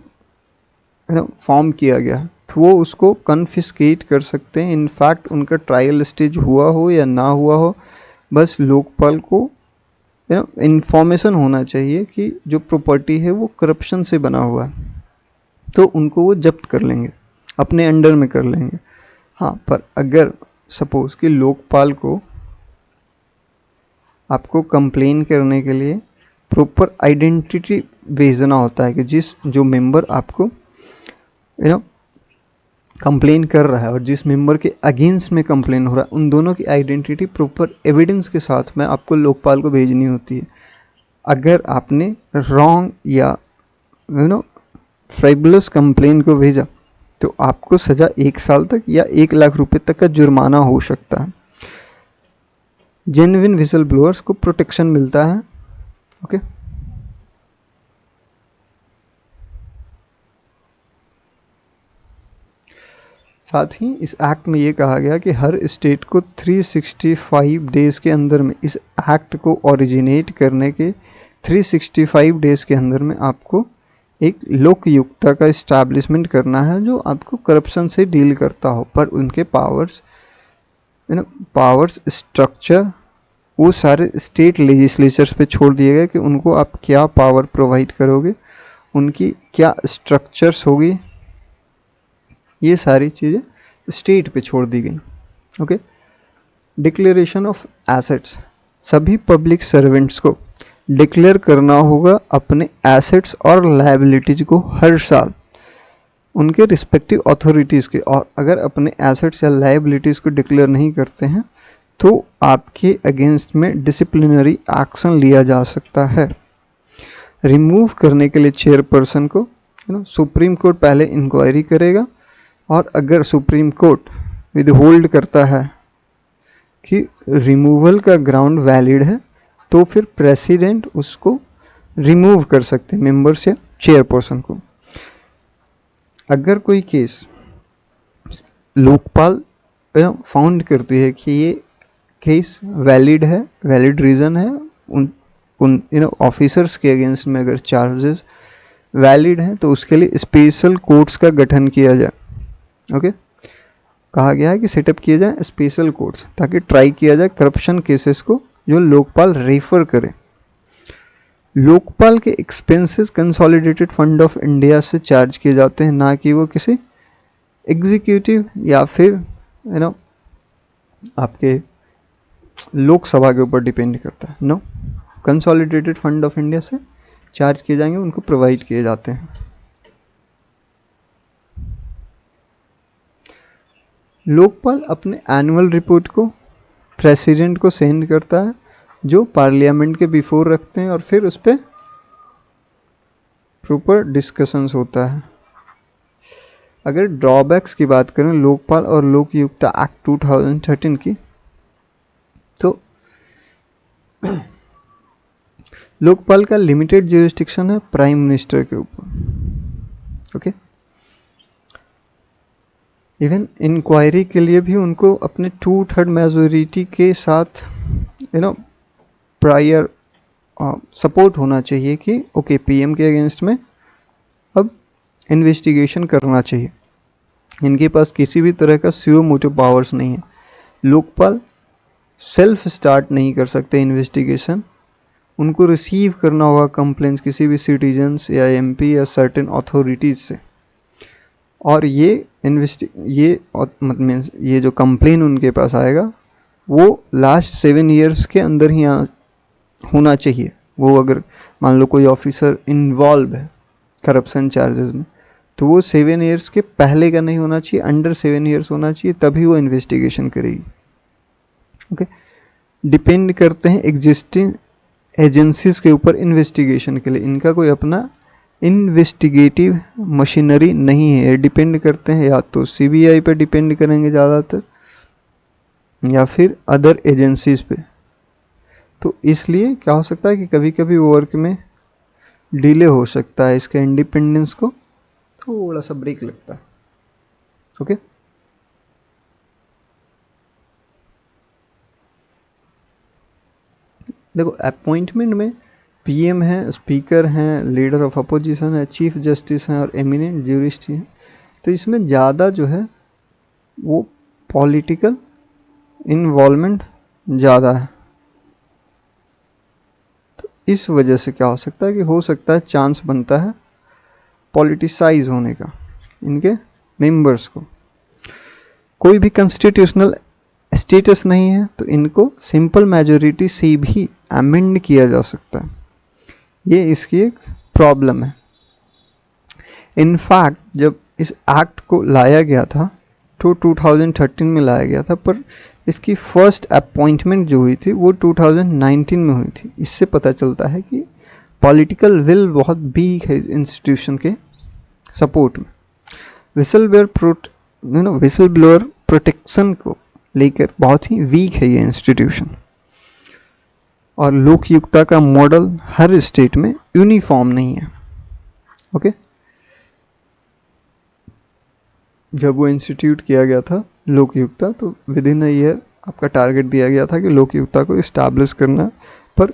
फॉर्म किया गया है, तो वो उसको कन्फिस्केट कर सकते हैं। इनफैक्ट उनका ट्रायल स्टेज हुआ हो या ना हुआ हो, बस लोकपाल को इंफॉर्मेशन होना चाहिए कि जो प्रॉपर्टी है वो करप्शन से बना हुआ है, तो उनको वो जब्त कर लेंगे, अपने अंडर में कर लेंगे। हाँ, पर अगर सपोज़ कि लोकपाल को आपको कंप्लेन करने के लिए प्रॉपर आइडेंटिटी भेजना होता है कि जो मेंबर आपको कंप्लेन कर रहा है और जिस मेंबर के अगेंस्ट में कंप्लेन हो रहा है, उन दोनों की आइडेंटिटी प्रॉपर एविडेंस के साथ में आपको लोकपाल को भेजनी होती है। अगर आपने रॉन्ग या फ्राइबलस कंप्लेन को भेजा तो आपको सज़ा 1 साल तक या 1 लाख रुपए तक का जुर्माना हो सकता है। जेन्युइन विसल ब्लोअर्स को प्रोटेक्शन मिलता है। ओके, साथ ही इस एक्ट में ये कहा गया कि हर स्टेट को 365 डेज़ के अंदर में, इस एक्ट को ओरिजिनेट करने के 365 डेज़ के अंदर में आपको एक लोकयुक्ता का इस्टेब्लिशमेंट करना है जो आपको करप्शन से डील करता हो। पर उनके पावर्स स्ट्रक्चर वो सारे स्टेट लेजिस्लेचर्स पे छोड़ दिए गए कि उनको आप क्या पावर प्रोवाइड करोगे, उनकी क्या स्ट्रक्चर्स होगी, ये सारी चीज़ें स्टेट पे छोड़ दी गई। ओके, डिक्लेरेशन ऑफ एसेट्स, सभी पब्लिक सर्वेंट्स को डिक्लेयर करना होगा अपने एसेट्स और लायबिलिटीज को हर साल उनके रिस्पेक्टिव अथॉरिटीज़ के, और अगर अपने एसेट्स या लायबिलिटीज़ को डिक्लेयर नहीं करते हैं तो आपके अगेंस्ट में डिसिप्लिनरी एक्शन लिया जा सकता है। रिमूव करने के लिए चेयरपर्सन को सुप्रीम कोर्ट पहले इंक्वायरी करेगा, और अगर सुप्रीम कोर्ट विद होल्ड करता है कि रिमूवल का ग्राउंड वैलिड है तो फिर प्रेसिडेंट उसको रिमूव कर सकते हैं, मेंबर्स या चेयरपर्सन को। अगर कोई केस लोकपाल फाउंड करती है कि ये केस वैलिड है, वैलिड रीज़न है, उन ऑफिसर्स के अगेंस्ट में अगर चार्जेस वैलिड हैं तो उसके लिए स्पेशल कोर्ट्स का गठन किया जाए। ओके, कहा गया है कि सेटअप किया जाए स्पेशल कोर्ट्स ताकि ट्राई किया जाए करप्शन केसेस को जो लोकपाल रेफर करे। लोकपाल के expenses consolidated fund of India से चार्ज किए जाते हैं, ना कि वो किसी एग्जीक्यूटिव या फिर आपके लोकसभा के ऊपर डिपेंड करता है। No, consolidated fund of India से चार्ज किए जाएंगे, उनको प्रोवाइड किए जाते हैं। लोकपाल अपने एनुअल रिपोर्ट को प्रेसिडेंट को सेंड करता है जो पार्लियामेंट के बिफोर रखते हैं और फिर उस पर प्रॉपर डिस्कशंस होता है। अगर ड्रॉबैक्स की बात करें लोकपाल और लोकयुक्ता एक्ट 2013 की, तो लोकपाल का लिमिटेड ज्यूरिस्डिक्शन है प्राइम मिनिस्टर के ऊपर। ओके, इवन इंक्वायरी के लिए भी उनको अपने 2/3 मेजोरिटी के साथ प्रायर सपोर्ट होना चाहिए कि ओके पीएम के अगेंस्ट में अब इन्वेस्टिगेशन करना चाहिए। इनके पास किसी भी तरह का स्यू मोटिव पावर्स नहीं है। लोकपाल सेल्फ स्टार्ट नहीं कर सकते इन्वेस्टिगेशन, उनको रिसीव करना होगा कंप्लेंट्स किसी भी सिटीजन्स या एमपी या सर्टेन अथॉरिटीज़ से, और ये जो कंप्लेन उनके पास आएगा वो लास्ट 7 ईयर्स के अंदर ही होना चाहिए। वो अगर मान लो कोई ऑफिसर इन्वॉल्व है करप्शन चार्जेस में तो वो 7 ईयर्स के पहले का नहीं होना चाहिए, अंडर 7 ईयर्स होना चाहिए, तभी वो इन्वेस्टिगेशन करेगी। ओके, डिपेंड करते हैं एग्जिस्टिंग एजेंसीज के ऊपर इन्वेस्टिगेशन के लिए, इनका कोई अपना इन्वेस्टिगेटिव मशीनरी नहीं है। डिपेंड करते हैं या तो सीबीआई पे डिपेंड करेंगे ज़्यादातर या फिर अदर एजेंसीज पे। तो इसलिए क्या हो सकता है कि कभी कभी वर्क में डिले हो सकता है, इसके इंडिपेंडेंस को थोड़ा सा ब्रेक लगता है। ओके, देखो अपॉइंटमेंट में पीएम है, स्पीकर हैं, लीडर ऑफ अपोजिशन है, चीफ जस्टिस हैं और एमिनेंट ज्यूरिस्ट हैं। तो इसमें ज़्यादा जो है वो पॉलिटिकल इन्वॉल्वमेंट ज़्यादा है। तो इस वजह से क्या हो सकता है कि हो सकता है चांस बनता है पॉलिटिसाइज होने का इनके मेंबर्स को। कोई भी कॉन्स्टिट्यूशनल स्टेटस नहीं है तो इनको सिंपल मेजॉरिटी से भी अमेंड किया जा सकता है, ये इसकी एक प्रॉब्लम है। इनफैक्ट जब इस एक्ट को लाया गया था तो 2013 में लाया गया था, पर इसकी फर्स्ट अपॉइंटमेंट जो हुई थी वो 2019 में हुई थी। इससे पता चलता है कि पॉलिटिकल विल बहुत वीक है इस इंस्टीट्यूशन के सपोर्ट में। विसल ब्लोअर प्रोटेक्शन को लेकर बहुत ही वीक है ये इंस्टीट्यूशन, और लोकयुक्ता का मॉडल हर स्टेट में यूनिफॉर्म नहीं है। ओके, जब वो इंस्टीट्यूट किया गया था लोकयुक्ता, तो विद इन अ ईयर आपका टारगेट दिया गया था कि लोकयुक्ता को इस्टेब्लिश करना, पर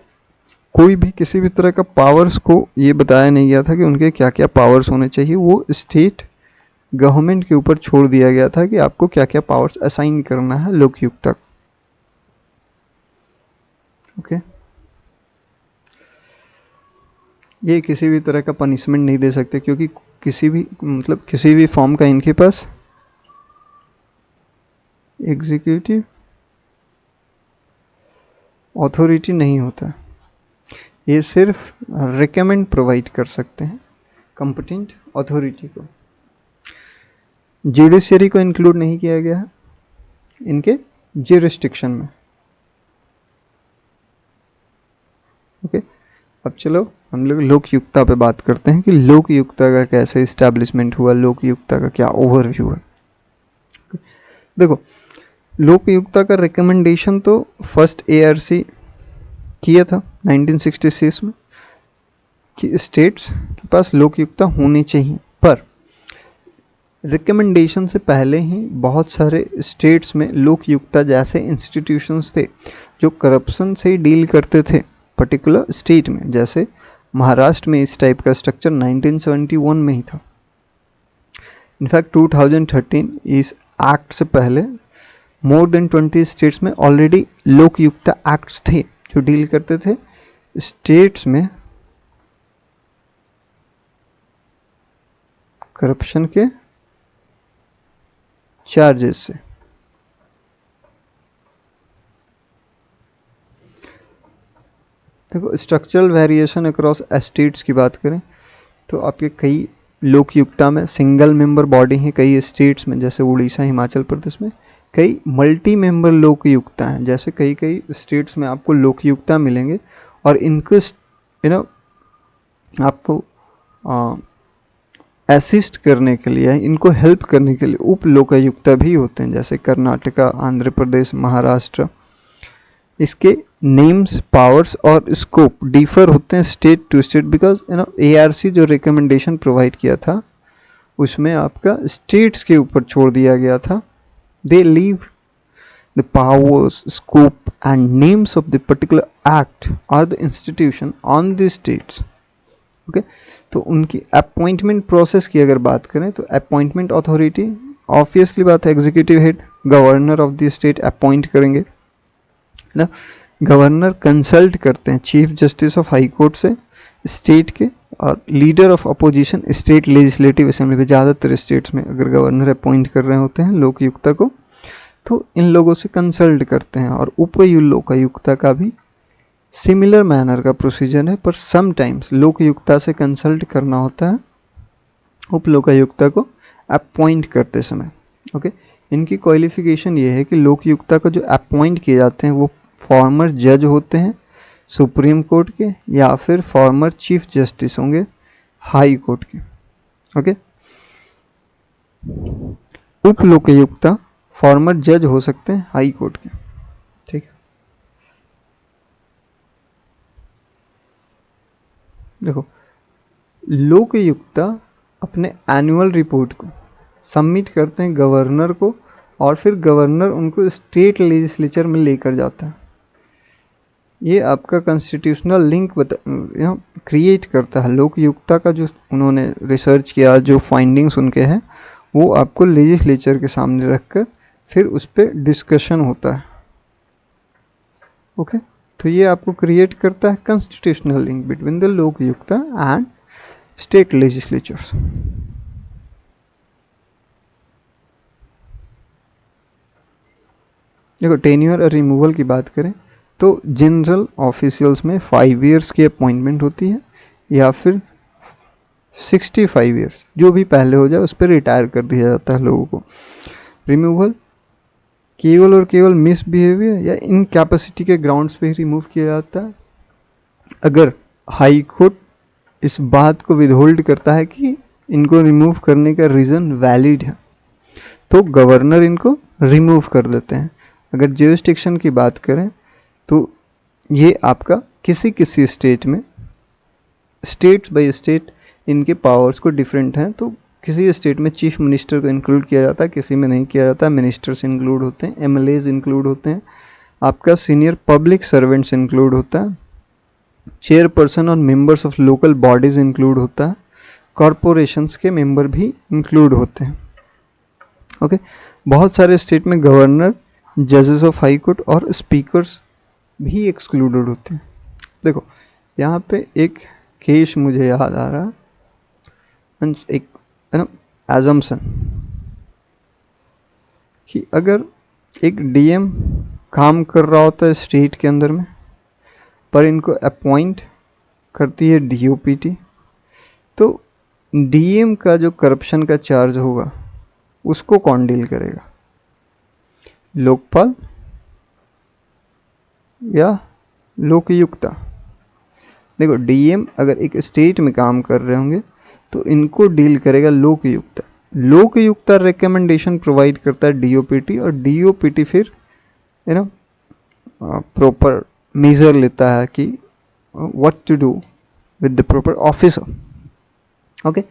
कोई भी किसी भी तरह का पावर्स को ये बताया नहीं गया था कि उनके क्या क्या पावर्स होने चाहिए। वो स्टेट गवर्नमेंट के ऊपर छोड़ दिया गया था कि आपको क्या क्या पावर्स असाइन करना है लोकयुक्ता को। ओके, ये किसी भी तरह का पनिशमेंट नहीं दे सकते, क्योंकि किसी भी फॉर्म का इनके पास एग्जीक्यूटिव अथॉरिटी नहीं होता। ये सिर्फ रिकमेंड प्रोवाइड कर सकते हैं कंपिटेंट अथॉरिटी को। जुडिशरी को इंक्लूड नहीं किया गया है इनके ज्यूरिसडिक्शन में। ओके, अब चलो हम लोग लोकयुक्ता पे बात करते हैं कि लोकयुक्ता का कैसे इस्टेब्लिशमेंट हुआ, लोकयुक्ता का क्या ओवरव्यू है। देखो, लोकयुक्ता का रिकमेंडेशन तो फर्स्ट ARC किया था 1966 में कि स्टेट्स के पास लोकयुक्ता होनी चाहिए, पर रिकमेंडेशन से पहले ही बहुत सारे स्टेट्स में लोकयुक्ता जैसे इंस्टीट्यूशंस थे जो करप्शन से डील करते थे पर्टिकुलर स्टेट में। जैसे महाराष्ट्र में इस टाइप का स्ट्रक्चर 1971 में ही था। इनफैक्ट 2013 इस एक्ट से पहले मोर देन 20 स्टेट्स में ऑलरेडी लोकयुक्ता एक्ट्स थे जो डील करते थे स्टेट्स में करप्शन के चार्जेस से। देखो, स्ट्रक्चरल वेरिएशन अक्रॉस स्टेट्स की बात करें तो आपके कई लोकयुक्ता में सिंगल मेंबर बॉडी हैं कई स्टेट्स में, जैसे उड़ीसा, हिमाचल प्रदेश में कई मल्टी मेंबर लोकयुक्ता हैं। जैसे कई स्टेट्स में आपको लोकयुक्ता मिलेंगे और इनको आपको असिस्ट करने के लिए, इनको हेल्प करने के लिए उप लोकायुक्ता भी होते हैं, जैसे कर्नाटका, आंध्र प्रदेश, महाराष्ट्र। इसके नेम्स, पावर्स और स्कोप डिफर होते हैं state to state, because ARC जो रिकमेंडेशन प्रोवाइड किया था उसमें आपका स्टेट्स के ऊपर छोड़ दिया गया था। They leave the powers, scope and names of the particular act और the institution on the states. Okay, तो उनकी अपॉइंटमेंट प्रोसेस की अगर बात करें तो अपॉइंटमेंट अथॉरिटी ऑब्वियसली बात है executive head governor of the state appoint करेंगे ना। गवर्नर कंसल्ट करते हैं chief justice of high court से स्टेट के, और leader of opposition state legislative assembly में। ज़्यादातर स्टेट्स में अगर गवर्नर अपॉइंट कर रहे होते हैं लोकयुक्ता को तो इन लोगों से कंसल्ट करते हैं। और उप लोकायुक्ता का भी सिमिलर मैनर का प्रोसीजर है, पर समटाइम्स लोकयुक्ता से कंसल्ट करना होता है उप लोकायुक्ता को अपॉइंट करते समय। ओके, इनकी क्वालिफिकेशन ये है कि लोकयुक्ता को जो अपॉइंट किए जाते हैं वो फॉर्मर जज होते हैं सुप्रीम कोर्ट के, या फिर फॉर्मर चीफ जस्टिस होंगे हाई कोर्ट के। ओके, उप लोकायुक्ता फॉर्मर जज हो सकते हैं हाई कोर्ट के। ठीक है, देखो, लोकयुक्ता अपने एनुअल रिपोर्ट को सबमिट करते हैं गवर्नर को, और फिर गवर्नर उनको स्टेट लेजिस्लेचर में लेकर जाता है। ये आपका कॉन्स्टिट्यूशनल लिंक क्रिएट करता है। लोकयुक्ता का जो उन्होंने रिसर्च किया, जो फाइंडिंग्स उनके हैं, वो आपको लेजिस्लेचर के सामने रखकर फिर उस पर डिस्कशन होता है। ओके, तो ये आपको क्रिएट करता है constitutional link between the Lokayukta and state legislatures. देखो, टेन्योर और रिमूवल की बात करें तो जनरल ऑफिशियल्स में 5 इयर्स की अपॉइंटमेंट होती है, या फिर 65 ईयर्स, जो भी पहले हो जाए उस पर रिटायर कर दिया जाता है लोगों को। रिमूवल केवल और केवल मिसबिहेवियर या इनकैपेसिटी के ग्राउंड्स पे ही रिमूव किया जाता है। अगर हाई कोर्ट इस बात को विदहोल्ड करता है कि इनको रिमूव करने का रीज़न वैलिड है, तो गवर्नर इनको रिमूव कर देते हैं। अगर ज्यूरिसडिक्शन की बात करें तो ये आपका किसी किसी स्टेट में, स्टेट बाय स्टेट इनके पावर्स को डिफरेंट हैं, तो किसी स्टेट में चीफ मिनिस्टर को इंक्लूड किया जाता है, किसी में नहीं किया जाता। मिनिस्टर्स इंक्लूड होते हैं, एमएलएज इंक्लूड होते हैं, आपका सीनियर पब्लिक सर्वेंट्स इंक्लूड होता है, चेयरपर्सन और members of local bodies include होता है, कॉरपोरेशंस के मेंबर भी इंक्लूड होते हैं। ओके बहुत सारे स्टेट में गवर्नर, जजेस ऑफ हाई कोर्ट और स्पीकर्स भी एक्सक्लूडेड होते हैं। देखो यहाँ पे एक केस मुझे याद आ रहा है, एक है ना एजम्पशन कि अगर एक डीएम काम कर रहा होता है स्टेट के अंदर में, पर इनको अपॉइंट करती है डीओपीटी, तो डीएम का जो करप्शन का चार्ज होगा उसको कौन डील करेगा? लोकपाल या लोकयुक्ता? देखो डीएम अगर एक स्टेट में काम कर रहे होंगे तो इनको डील करेगा लोकयुक्ता। लोकयुक्ता रिकमेंडेशन प्रोवाइड करता है डीओपीटी, और डीओपीटी फिर यू नो प्रॉपर मेजर लेता है कि what to do with the proper officer. Okay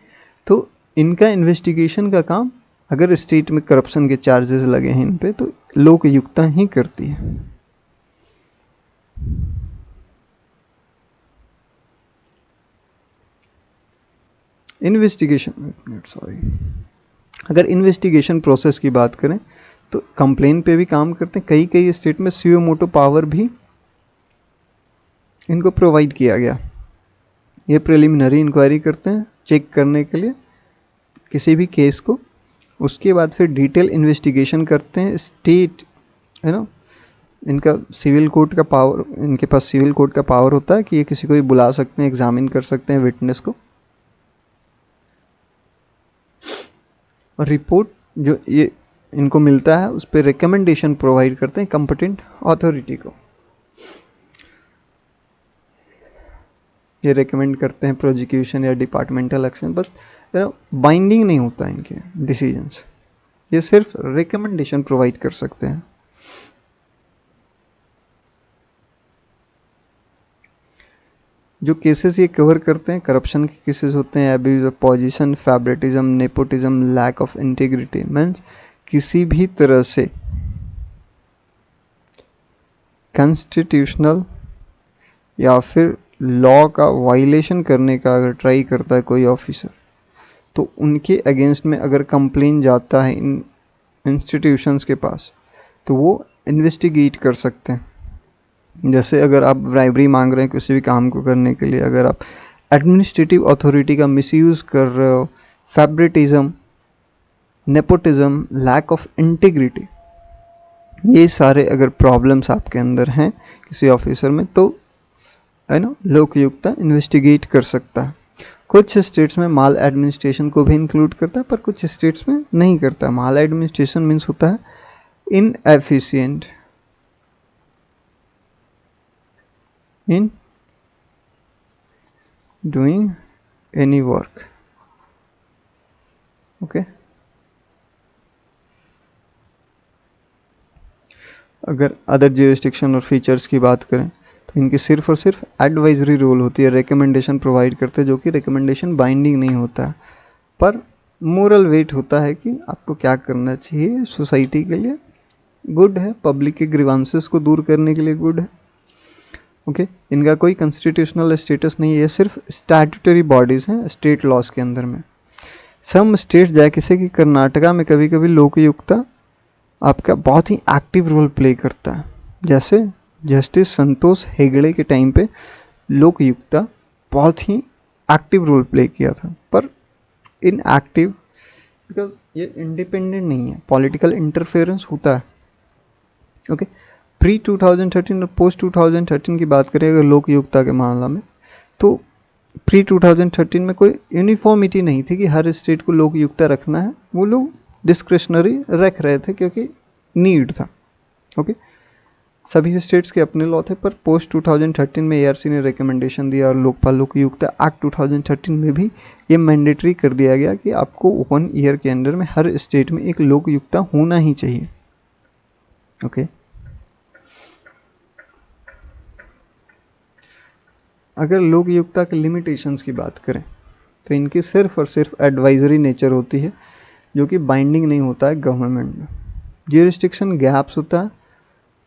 तो इनका इन्वेस्टिगेशन का काम अगर स्टेट में करप्शन के चार्जेस लगे हैं इन पे, तो लोकयुक्ता ही करती है। इन्वेस्टिगेशन अगर इन्वेस्टिगेशन प्रोसेस की बात करें तो कंप्लेन पे भी काम करते हैं। कई कई स्टेट में सुओ मोटो पावर भी इनको प्रोवाइड किया गया। ये प्रिलिमिनरी इंक्वायरी करते हैं चेक करने के लिए किसी भी केस को, उसके बाद फिर डिटेल इन्वेस्टिगेशन करते हैं। स्टेट है ना, इनका सिविल कोर्ट का पावर, इनके पास सिविल कोर्ट का पावर होता है कि ये किसी को भी बुला सकते हैं, एग्जामिन कर सकते हैं विटनेस को, और रिपोर्ट जो ये इनको मिलता है उस पर रिकमेंडेशन प्रोवाइड करते हैं कंपिटेंट अथॉरिटी को। ये रिकमेंड करते हैं प्रोसिक्यूशन या डिपार्टमेंटल एक्शन, बस बाइंडिंग नहीं होता है इनके डिसीजंस, ये सिर्फ रिकमेंडेशन प्रोवाइड कर सकते हैं। जो केसेस ये कवर करते हैं करप्शन के केसेस होते हैं, abuse of position, favouritism, nepotism, lack of integrity, means किसी भी तरह से कॉन्स्टिट्यूशनल या फिर लॉ का वायलेशन करने का अगर ट्राई करता है कोई ऑफिसर, तो उनके अगेंस्ट में अगर कंप्लेन जाता है इन इंस्टीट्यूशंस के पास, तो वो इन्वेस्टिगेट कर सकते हैं। जैसे अगर आप ब्राइबरी मांग रहे हैं किसी भी काम को करने के लिए, अगर आप एडमिनिस्ट्रेटिव अथॉरिटी का मिसयूज़ कर रहे हो, favouritism, nepotism, lack of integrity, ये सारे अगर प्रॉब्लम्स आपके अंदर हैं किसी ऑफिसर में, तो है ना लोकयुक्ता इन्वेस्टिगेट कर सकता है। कुछ स्टेट्स में माल एडमिनिस्ट्रेशन को भी इंक्लूड करता है, पर कुछ स्टेट्स में नहीं करता। माल एडमिनिस्ट्रेशन मीन्स होता है inefficient in doing any work. Okay अगर अदर ज्यूरिसडिक्शन और फीचर्स की बात करें तो इनकी सिर्फ और सिर्फ एडवाइजरी रोल होती है, रिकमेंडेशन प्रोवाइड करते हैं, जो कि रिकमेंडेशन बाइंडिंग नहीं होता है, पर मोरल वेट होता है कि आपको क्या करना चाहिए सोसाइटी के लिए, गुड है, पब्लिक के ग्रीवांसेस को दूर करने के लिए गुड है। ओके इनका कोई कॉन्स्टिट्यूशनल स्टेटस नहीं है, सिर्फ स्टैट्यूटरी बॉडीज़ हैं स्टेट लॉज के अंदर में। सम स्टेट जैसे कि कर्नाटका में कभी कभी लोकयुक्ता आपका बहुत ही एक्टिव रोल प्ले करता है। जैसे जस्टिस संतोष हेगड़े के टाइम पे लोकयुक्ता बहुत ही एक्टिव रोल प्ले किया था, पर इन एक्टिव बिकॉज ये इंडिपेंडेंट नहीं है, पॉलिटिकल इंटरफेरेंस होता है। ओके प्री 2013 और पोस्ट 2013 की बात करें अगर लोकयुक्ता के मामला में, तो प्री 2013 में कोई यूनिफॉर्मिटी नहीं थी कि हर स्टेट को लोकयुक्ता रखना है, वो लोग डिस्क्रिशनरी रख रहे थे क्योंकि नीड था। ओके, सभी स्टेट्स के अपने लॉ थे, पर पोस्ट 2013 में एआरसी ने रिकमेंडेशन दिया और लोकपाल लोकयुक्ता एक्ट 2013 में भी ये मैंडेटरी कर दिया गया कि आपको 1 ईयर के अंदर में हर स्टेट में एक लोकयुक्ता होना ही चाहिए। ओके, अगर लोकयुक्ता के लिमिटेशंस की बात करें तो इनकी सिर्फ और सिर्फ एडवाइजरी नेचर होती है, जो कि बाइंडिंग नहीं होता है गवर्नमेंट में। ज्यूरिस्डिक्शन गैप्स होता है,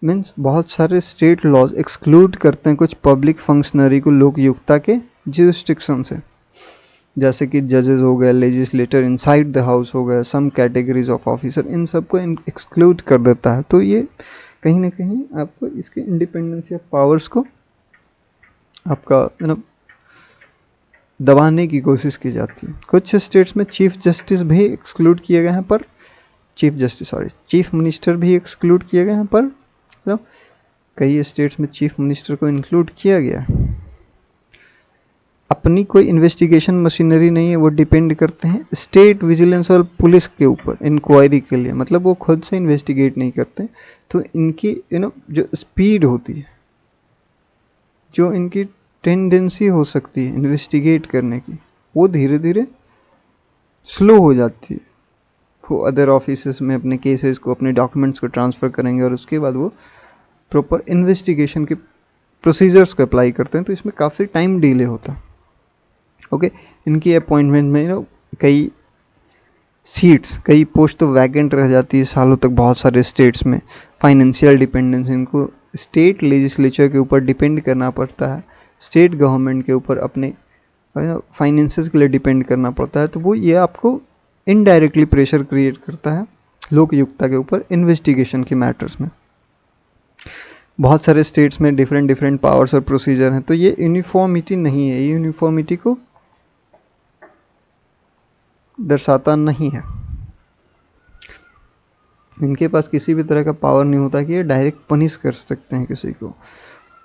मीन्स बहुत सारे स्टेट लॉज एक्सक्लूड करते हैं कुछ पब्लिक फंक्शनरी को लोकयुक्ता के ज्यूरिस्डिक्शन से, जैसे कि जजेस हो गए, लेजिस्लेटर इनसाइड द हाउस हो गए, सम कैटेगरीज ऑफ ऑफिसर, इन सबको एक्सक्लूड कर देता है। तो ये कहीं ना कहीं आपको इसके इंडिपेंडेंस या पावर्स को आपका दबाने की कोशिश की जाती है। कुछ स्टेट्स में चीफ जस्टिस भी एक्सक्लूड किए गए हैं, पर चीफ मिनिस्टर भी एक्सक्लूड किए गए हैं, पर कई स्टेट्स में चीफ मिनिस्टर को इंक्लूड किया गया है। अपनी कोई इन्वेस्टिगेशन मशीनरी नहीं है, वो डिपेंड करते हैं स्टेट विजिलेंस और पुलिस के ऊपर इंक्वायरी के लिए, मतलब वो खुद से इन्वेस्टिगेट नहीं करते। तो इनकी जो स्पीड होती है, जो इनकी टेंडेंसी हो सकती है इन्वेस्टिगेट करने की, वो धीरे धीरे स्लो हो जाती है। वो अदर ऑफिसेस में अपने केसेस को, अपने डॉक्यूमेंट्स को ट्रांसफ़र करेंगे और उसके बाद वो प्रॉपर इन्वेस्टिगेशन के प्रोसीजर्स को अप्लाई करते हैं, तो इसमें काफ़ी टाइम डिले होता है। ओके, इनकी अपॉइंटमेंट में कई पोस्ट तो वैकेंट रह जाती है सालों तक बहुत सारे स्टेट्स में। फाइनेंशियल डिपेंडेंस, इनको स्टेट लेजिस्लेचर के ऊपर डिपेंड करना पड़ता है, स्टेट गवर्नमेंट के ऊपर अपने फाइनेंसेस के लिए डिपेंड करना पड़ता है। तो वो ये आपको इनडायरेक्टली प्रेशर क्रिएट करता है लोकयुक्ता के ऊपर इन्वेस्टिगेशन के मैटर्स में। बहुत सारे स्टेट्स में डिफरेंट पावर्स और प्रोसीजर हैं, तो ये यूनिफॉर्मिटी नहीं है, ये यूनिफॉर्मिटी को दर्शाता नहीं है। इनके पास किसी भी तरह का पावर नहीं होता कि ये डायरेक्ट पनिश कर सकते हैं किसी को,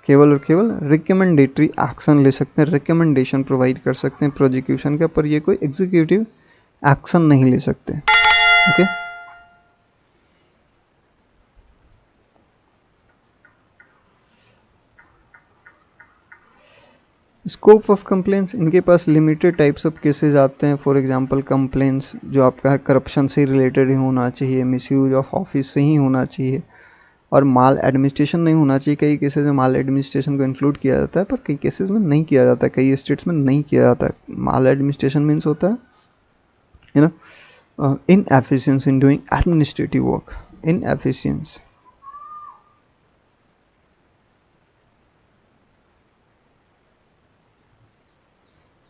केवल और केवल रिकमेंडेटरी एक्शन ले सकते हैं, रिकमेंडेशन प्रोवाइड कर सकते हैं प्रोसिक्यूशन का, पर ये कोई एग्जीक्यूटिव एक्शन नहीं ले सकते। ओके, स्कोप ऑफ कंप्लेंट्स, इनके पास लिमिटेड टाइप्स ऑफ केसेस आते हैं। फॉर एग्जांपल कंप्लेंट्स जो आपका है करप्शन से रिलेटेड ही होना चाहिए, मिसयूज ऑफ ऑफिस से ही होना चाहिए, और माल एडमिनिस्ट्रेशन नहीं होना चाहिए। कई केसेस में माल एडमिनिस्ट्रेशन को इंक्लूड किया जाता है, पर कई केसेस में नहीं किया जाता है, कई स्टेट्स में नहीं किया जाता है। माल एडमिनिस्ट्रेशन मीन्स होता है inefficiency in doing administrative work, inefficiency.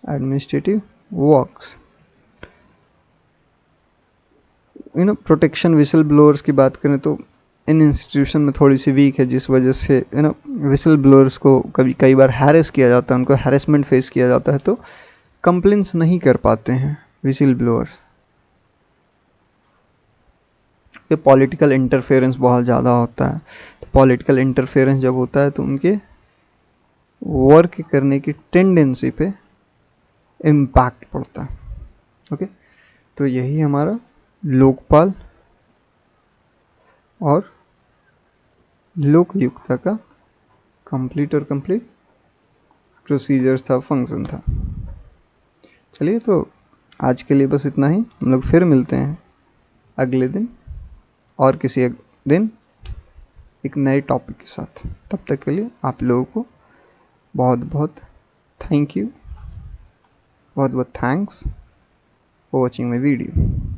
Administrative works, protection whistle blowers की बात करें तो इन इंस्टीट्यूशन में थोड़ी सी वीक है, जिस वजह से विसल ब्लोअर्स को कई बार हैरेस किया जाता है, उनको हैरेसमेंट फेस किया जाता है, तो कंप्लेंट्स नहीं कर पाते हैं विसल ब्लोअर्स। ये पॉलिटिकल इंटरफेरेंस बहुत ज़्यादा होता है, तो पॉलिटिकल इंटरफेरेंस जब होता है तो उनके वर्क करने की टेंडेंसी पे इम्पैक्ट पड़ता है। ओके, तो यही हमारा लोकपाल और लोकयुक्ता का कंप्लीट प्रोसीजर था, फंक्शन था। चलिए, तो आज के लिए बस इतना ही। हम लोग फिर मिलते हैं अगले दिन और किसी एक दिन एक नए टॉपिक के साथ। तब तक के लिए आप लोगों को बहुत बहुत थैंक यू, बहुत बहुत thanks for watching my video.